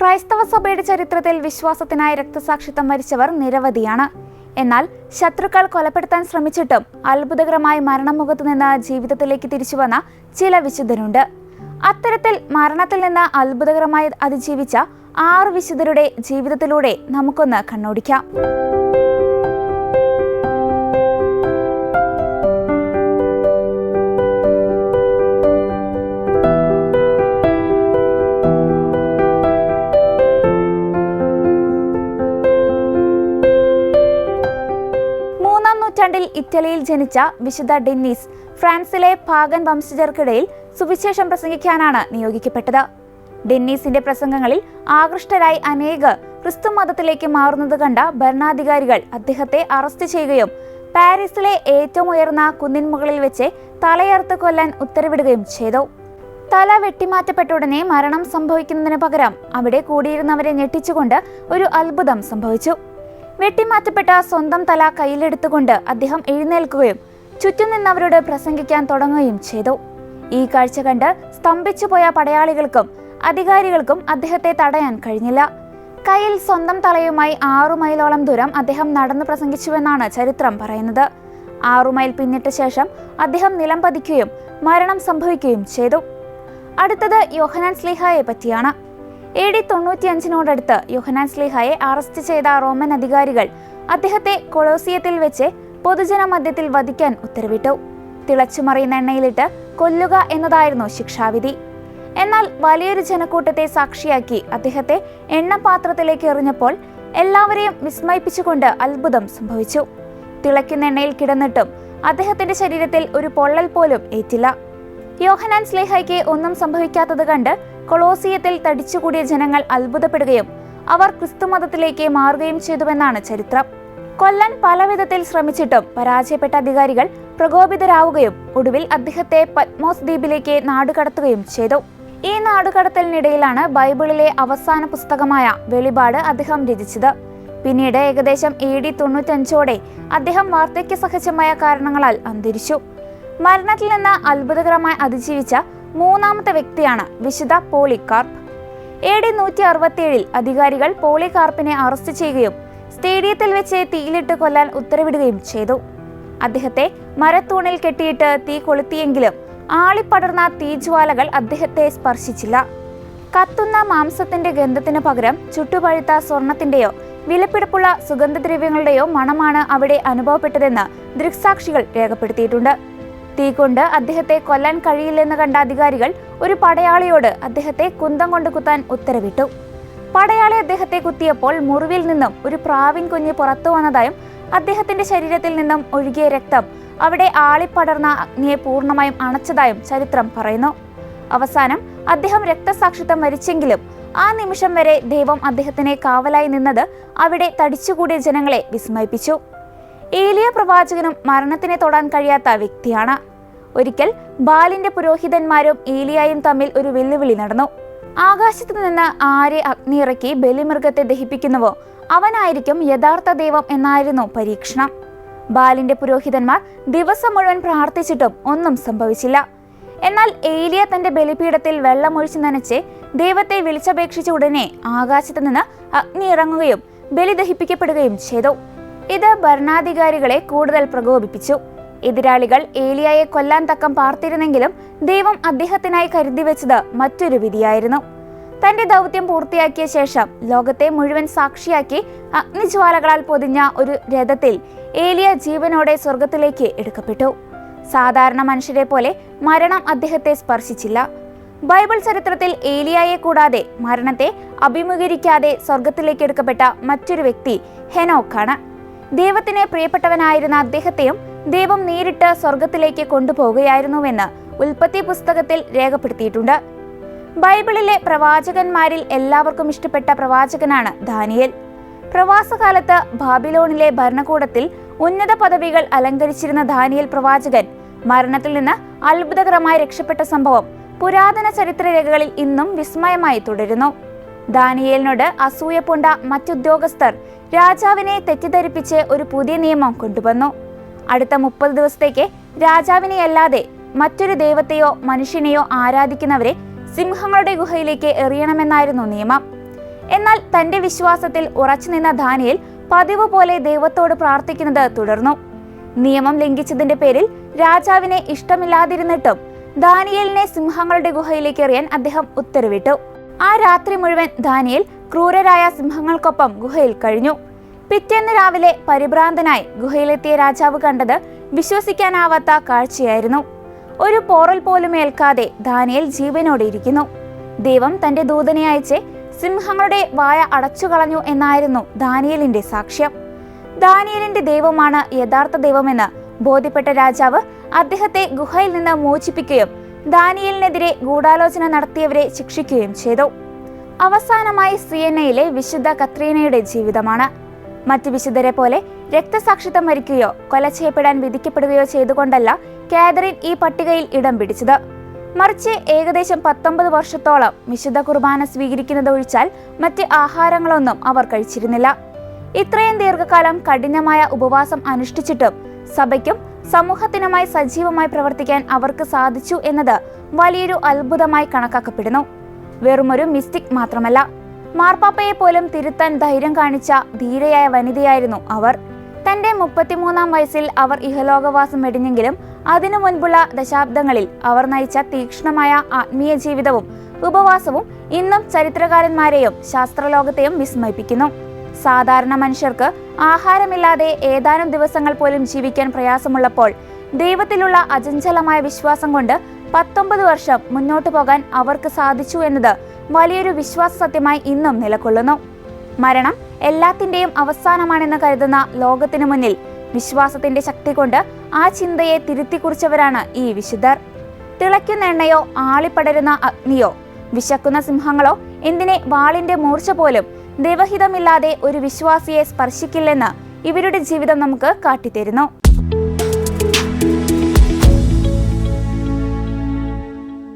ക്രൈസ്തവ സഭയുടെ ചരിത്രത്തിൽ വിശ്വാസത്തിനായി രക്തസാക്ഷിത്വം വരിച്ചവർ നിരവധിയാണ്. എന്നാൽ ശത്രുക്കൾ കൊലപ്പെടുത്താൻ ശ്രമിച്ചിട്ടും അത്ഭുതകരമായി മരണമുഖത്തു നിന്ന് ജീവിതത്തിലേക്ക് തിരിച്ചുവന്ന ചില വിശുദ്ധരുണ്ട്. അത്തരത്തിൽ മരണത്തിൽ നിന്ന് അത്ഭുതകരമായി അതിജീവിച്ച 6 വിശുദ്ധരുടെ ജീവിതത്തിലൂടെ നമുക്കൊന്ന് കണ്ണോടിക്കാം. നൂറ്റാണ്ടിൽ ഇറ്റലിയിൽ ജനിച്ച വിശുദ്ധ ഡെന്നീസ് ഫ്രാൻസിലെ പാഗൻ വംശജർക്കിടയിൽ സുവിശേഷം പ്രസംഗിക്കാനാണ് നിയോഗിക്കപ്പെട്ടത്. ഡെന്നീസിന്റെ പ്രസംഗങ്ങളിൽ ആകൃഷ്ടരായി അനേകർ ക്രിസ്തു മതത്തിലേക്ക് മാറുന്നത് കണ്ട ഭരണാധികാരികൾ അദ്ദേഹത്തെ അറസ്റ്റ് ചെയ്യുകയും പാരീസിലെ ഏറ്റവും ഉയർന്ന കുന്നിൻ മുകളിൽ വെച്ച് തലയറുത്ത് കൊല്ലാൻ ഉത്തരവിടുകയും ചെയ്തു. തല വെട്ടിമാറ്റപ്പെട്ട ഉടനെ മരണം സംഭവിക്കുന്നതിന് പകരം അവിടെ കൂടിയിരുന്നവരെ ഞെട്ടിച്ചുകൊണ്ട് ഒരു അത്ഭുതം സംഭവിച്ചു. വെട്ടിമാറ്റപ്പെട്ട സ്വന്തം തല കയ്യിലെടുത്തുകൊണ്ട് അദ്ദേഹം എഴുന്നേൽക്കുകയും ചുറ്റും നിന്നവരോട് പ്രസംഗിക്കാൻ തുടങ്ങുകയും ചെയ്തു. ഈ കാഴ്ച കണ്ട് സ്തംഭിച്ചുപോയ പടയാളികൾക്കും അധികാരികൾക്കും അദ്ദേഹത്തെ തടയാൻ കഴിഞ്ഞില്ല. കയ്യിൽ സ്വന്തം തലയുമായി 6 മൈലോളം ദൂരം അദ്ദേഹം നടന്നു പ്രസംഗിച്ചുവെന്നാണ് ചരിത്രം പറയുന്നത്. 6 മൈൽ പിന്നിട്ട ശേഷം അദ്ദേഹം നിലം പതിക്കുകയും മരണം സംഭവിക്കുകയും ചെയ്തു. അടുത്തത് യോഹന്നാൻ ശ്ലീഹായെ പറ്റിയാണ്. AD 95 യോഹന്നാൻ ശ്ലീഹായെ അറസ്റ്റ് ചെയ്ത റോമൻ അധികാരികൾ അദ്ദേഹത്തെ കൊളോസിയത്തിൽ വെച്ച് പൊതുജന മധ്യത്തിൽ വധിക്കാൻ ഉത്തരവിട്ടു. തിളച്ചുമറിയുന്ന എണ്ണയിലിട്ട് കൊല്ലുക എന്നതായിരുന്നു ശിക്ഷാവിധി. എന്നാൽ വലിയൊരു ജനക്കൂട്ടത്തെ സാക്ഷിയാക്കി അദ്ദേഹത്തെ എണ്ണപാത്രത്തിലേക്ക് എറിഞ്ഞപ്പോൾ എല്ലാവരെയും വിസ്മയിപ്പിച്ചുകൊണ്ട് അത്ഭുതം സംഭവിച്ചു. തിളയ്ക്കുന്ന എണ്ണയിൽ കിടന്നിട്ടും അദ്ദേഹത്തിന്റെ ശരീരത്തിൽ ഒരു പൊള്ളൽ പോലും ഏറ്റില്ല. യോഹന്നാൻ ശ്ലീഹായ്ക്ക് ഒന്നും സംഭവിക്കാത്തത് കണ്ട് കൊളോസിയത്തിൽ തടിച്ചുകൂടിയ ജനങ്ങൾ അത്ഭുതപ്പെടുകയും അവർ ക്രിസ്തുമതത്തിലേക്ക് മാറുകയും ചെയ്തുവെന്നാണ് ചരിത്രം. കൊല്ലാൻ പലവിധത്തിൽ ശ്രമിച്ചിട്ടും പരാജയപ്പെട്ട അധികാരികൾ പ്രകോപിതരാവുകയും ഒടുവിൽ അദ്ദേഹത്തെ പത്മോസ് ദ്വീപിലേക്ക് നാടുകടത്തുകയും ചെയ്തു. ഈ നാടുകടത്തലിനിടയിലാണ് ബൈബിളിലെ അവസാന പുസ്തകമായ വെളിപാട് അദ്ദേഹം രചിച്ചത്. പിന്നീട് ഏകദേശം AD 95 അദ്ദേഹം വാർദ്ധക്യ സഹജമായ കാരണങ്ങളാൽ അന്തരിച്ചു. മരണത്തിൽ നിന്ന് അത്ഭുതകരമായി അതിജീവിച്ച 3ാമത്തെ വ്യക്തിയാണ് വിശുദ്ധ പോളികാർപ്പ്. AD 167 അധികാരികൾ പോളികാർപ്പിനെ അറസ്റ്റ് ചെയ്യുകയും സ്റ്റേഡിയത്തിൽ വെച്ച് തീയിലിട്ട് കൊല്ലാൻ ഉത്തരവിടുകയും ചെയ്തു. അദ്ദേഹത്തെ മരത്തൂണിൽ കെട്ടിയിട്ട് തീ കൊളുത്തിയെങ്കിലും ആളിപ്പടർന്ന തീജ്വാലകൾ അദ്ദേഹത്തെ സ്പർശിച്ചില്ല. കത്തുന്ന മാംസത്തിന്റെ ഗന്ധത്തിന് പകരം ചുട്ടുപഴുത്ത സ്വർണത്തിന്റെയോ വിലപിടിപ്പുള്ള സുഗന്ധദ്രവ്യങ്ങളുടെയോ മണമാണ് അവിടെ അനുഭവപ്പെട്ടതെന്ന് ദൃക്സാക്ഷികൾ രേഖപ്പെടുത്തിയിട്ടുണ്ട്. തീ കൊണ്ട് അദ്ദേഹത്തെ കൊല്ലാൻ കഴിയില്ലെന്ന് കണ്ട അധികാരികൾ ഒരു പടയാളിയോട് അദ്ദേഹത്തെ കുന്തം കൊണ്ട് കുത്താൻ ഉത്തരവിട്ടു. പടയാളി അദ്ദേഹത്തെ കുത്തിയപ്പോൾ മുറിവിൽ നിന്നും ഒരു പ്രാവിൻ കുഞ്ഞ് പുറത്തു വന്നതായും അദ്ദേഹത്തിന്റെ ശരീരത്തിൽ നിന്നും ഒഴുകിയ രക്തം അവിടെ ആളിപ്പടർന്ന അഗ്നിയെ പൂർണ്ണമായും അണച്ചതായും ചരിത്രം പറയുന്നു. അവസാനം അദ്ദേഹം രക്തസാക്ഷിത്വം വരിച്ചെങ്കിലും ആ നിമിഷം വരെ ദൈവം അദ്ദേഹത്തിനെ കാവലായി നിന്നത് അവിടെ തടിച്ചുകൂടിയ ജനങ്ങളെ വിസ്മയിപ്പിച്ചു. ഏലിയ പ്രവാചകനും മരണത്തിനെ തൊടാൻ കഴിയാത്ത വ്യക്തിയാണ്. ഒരിക്കൽ ബാലിന്റെ പുരോഹിതന്മാരും ഏലിയായും തമ്മിൽ ഒരു വെല്ലുവിളി നടന്നു. ആകാശത്തു നിന്ന് ആരെ അഗ്നി ഇറക്കി ബലിമൃഗത്തെ ദഹിപ്പിക്കുന്നുവോ അവനായിരിക്കും യഥാർത്ഥ ദൈവം എന്നായിരുന്നു പരീക്ഷണം. ബാലിന്റെ പുരോഹിതന്മാർ ദിവസം മുഴുവൻ പ്രാർത്ഥിച്ചിട്ടും ഒന്നും സംഭവിച്ചില്ല. എന്നാൽ ഏലിയ തന്റെ ബലിപീഠത്തിൽ വെള്ളമൊഴിച്ചു നനച്ച് ദൈവത്തെ വിളിച്ചപേക്ഷിച്ച ഉടനെ ആകാശത്തു നിന്ന് അഗ്നി ഇറങ്ങുകയും ബലി ദഹിപ്പിക്കപ്പെടുകയും ചെയ്തു. ഇത് ഭരണാധികാരികളെ കൂടുതൽ പ്രകോപിപ്പിച്ചു. എതിരാളികൾ ഏലിയായെ കൊല്ലാൻ തക്കം പാർത്തിരുന്നെങ്കിലും ദൈവം അദ്ദേഹത്തിനായി കരുതി വെച്ചത് മറ്റൊരു വിധിയായിരുന്നു. തന്റെ ദൗത്യം പൂർത്തിയാക്കിയ ശേഷം ലോകത്തെ മുഴുവൻ സാക്ഷിയാക്കി അഗ്നിജ്വാലകളാൽ പൊതിഞ്ഞ ഒരു രഥത്തിൽ ഏലിയ ജീവനോടെ സ്വർഗത്തിലേക്ക് എടുക്കപ്പെട്ടു. സാധാരണ മനുഷ്യരെ പോലെ മരണം അദ്ദേഹത്തെ സ്പർശിച്ചില്ല. ബൈബിൾ ചരിത്രത്തിൽ ഏലിയായെ കൂടാതെ മരണത്തെ അഭിമുഖീകരിക്കാതെ സ്വർഗത്തിലേക്ക് എടുക്കപ്പെട്ട മറ്റൊരു വ്യക്തി ഹെനോക്കാണ്. ദൈവത്തിന് പ്രിയപ്പെട്ടവനായിരുന്ന അദ്ദേഹത്തെയും ദൈവം നേരിട്ട് സ്വർഗത്തിലേക്ക് കൊണ്ടുപോകുകയായിരുന്നുവെന്ന് ഉൽപ്പത്തി പുസ്തകത്തിൽ രേഖപ്പെടുത്തിയിട്ടുണ്ട്. ബൈബിളിലെ പ്രവാചകന്മാരിൽ എല്ലാവർക്കും ഇഷ്ടപ്പെട്ട പ്രവാചകനാണ് ദാനിയേൽ. പ്രവാസകാലത്ത് ബാബിലോണിലെ ഭരണകൂടത്തിൽ ഉന്നത പദവികൾ അലങ്കരിച്ചിരുന്ന ദാനിയേൽ പ്രവാചകൻ മരണത്തിൽ നിന്ന് അത്ഭുതകരമായി രക്ഷപ്പെട്ട സംഭവം പുരാതന ചരിത്രരേഖകളിൽ ഇന്നും വിസ്മയമായി തുടരുന്നു. ദാനിയേലിനോട് അസൂയ പൂണ്ട മറ്റുദ്യോഗസ്ഥർ രാജാവിനെ തെറ്റിദ്ധരിപ്പിച്ച് ഒരു പുതിയ നിയമം കൊണ്ടുവന്നു. അടുത്ത 30 ദിവസത്തേക്ക് രാജാവിനെ അല്ലാതെ മറ്റൊരു ദൈവത്തെയോ മനുഷ്യനെയോ ആരാധിക്കുന്നവരെ സിംഹങ്ങളുടെ ഗുഹയിലേക്ക് എറിയണമെന്നായിരുന്നു നിയമം. എന്നാൽ തന്റെ വിശ്വാസത്തിൽ ഉറച്ചുനിന്ന ദാനിയേൽ പതിവ് പോലെ ദൈവത്തോട് പ്രാർത്ഥിക്കുന്നത് തുടർന്നു. നിയമം ലംഘിച്ചതിന്റെ പേരിൽ രാജാവിനെ ഇഷ്ടമില്ലാതിരുന്നിട്ടും ദാനിയേലിനെ സിംഹങ്ങളുടെ ഗുഹയിലേക്ക് എറിയാൻ അദ്ദേഹം ഉത്തരവിട്ടു. ആ രാത്രി മുഴുവൻ ദാനിയേൽ ക്രൂരരായ സിംഹങ്ങൾക്കൊപ്പം ഗുഹയിൽ കഴിഞ്ഞു. പിറ്റേന്ന് രാവിലെ പരിഭ്രാന്തനായി ഗുഹയിലെത്തിയ രാജാവ് കണ്ടത് വിശ്വസിക്കാനാവാത്ത കാഴ്ചയായിരുന്നു. ഒരു പോറൽ പോലും ഏൽക്കാതെ ദാനിയേൽ ജീവനോടെ ഇരിക്കുന്നു. ദൈവം തന്റെ ദൂതനെ അയച്ച് സിംഹങ്ങളുടെ വായ അടച്ചു കളഞ്ഞു എന്നായിരുന്നു ദാനിയേലിന്റെ സാക്ഷ്യം. ദാനിയേലിന്റെ ദൈവമാണ് യഥാർത്ഥ ദൈവമെന്ന് ബോധ്യപ്പെട്ട രാജാവ് അദ്ദേഹത്തെ ഗുഹയിൽ നിന്ന് മോചിപ്പിക്കുകയും ദാനിയേലിനെതിരെ ഗൂഢാലോചന നടത്തിയവരെ ശിക്ഷിക്കുകയും ചെയ്തു. അവസാനമായി സിയന്നയിലെ വിശുദ്ധ കത്രീനയുടെ ജീവിതമാണ്. മറ്റ് വിശുദ്ധരെ പോലെ രക്തസാക്ഷിത്വം വരിക്കുകയോ കൊല ചെയ്യപ്പെടാൻ വിധിക്കപ്പെടുകയോ ചെയ്തുകൊണ്ടല്ല കാതറിൻ ഈ പട്ടികയിൽ ഇടം പിടിച്ചത്. മറിച്ച് ഏകദേശം 19 വർഷത്തോളം വിശുദ്ധ കുർബാന സ്വീകരിക്കുന്നത് ഒഴിച്ചാൽ മറ്റ് ആഹാരങ്ങളൊന്നും അവർ കഴിച്ചിരുന്നില്ല. ഇത്രയും ദീർഘകാലം കഠിനമായ ഉപവാസം അനുഷ്ഠിച്ചിട്ടും സഭയ്ക്കും സമൂഹത്തിനുമായി സജീവമായി പ്രവർത്തിക്കാൻ അവർക്ക് സാധിച്ചു എന്നത് വലിയൊരു അത്ഭുതമായി കണക്കാക്കപ്പെടുന്നു. വെറുമൊരു മിസ്റ്റിക് മാത്രമല്ല, മാർപ്പാപ്പയെ പോലും തിരുത്താൻ ധൈര്യം കാണിച്ച ധീരയായ വനിതയായിരുന്നു അവർ. തന്റെ 33-ാം വയസ്സിൽ അവർ ഇഹലോകവാസം വെടിഞ്ഞെങ്കിലും അതിനു മുൻപുള്ള ദശാബ്ദങ്ങളിൽ അവർ നയിച്ച തീക്ഷ്ണമായ ആത്മീയ ജീവിതവും ഉപവാസവും ഇന്നും ചരിത്രകാരന്മാരെയും ശാസ്ത്രലോകത്തെയും വിസ്മയിപ്പിക്കുന്നു. സാധാരണ മനുഷ്യർക്ക് ആഹാരമില്ലാതെ ഏതാനും ദിവസങ്ങൾ പോലും ജീവിക്കാൻ പ്രയാസമുള്ളപ്പോൾ ദൈവത്തിലുള്ള അചഞ്ചലമായ വിശ്വാസം കൊണ്ട് 19 വർഷം മുന്നോട്ടു പോകാൻ അവർക്ക് സാധിച്ചു എന്നത് വലിയൊരു വിശ്വാസ സത്യമായി ഇന്നും നിലകൊള്ളുന്നു. മരണം എല്ലാത്തിന്റെയും അവസാനമാണെന്ന് കരുതുന്ന ലോകത്തിനു മുന്നിൽ വിശ്വാസത്തിന്റെ ശക്തി കൊണ്ട് ആ ചിന്തയെ തിരുത്തിക്കുറിച്ചവരാണ് ഈ വിശുദ്ധർ. തിളയ്ക്കുന്ന എണ്ണയോ ആളിപ്പടരുന്ന അഗ്നിയോ വിശക്കുന്ന സിംഹങ്ങളോ എന്തിനെ വാളിന്റെ മൂർച്ച പോലും ദൈവഹിതമില്ലാതെ ഒരു വിശ്വാസിയെ സ്പർശിക്കില്ലെന്ന് ഇവരുടെ ജീവിതം നമുക്ക് കാട്ടിത്തരുന്നു.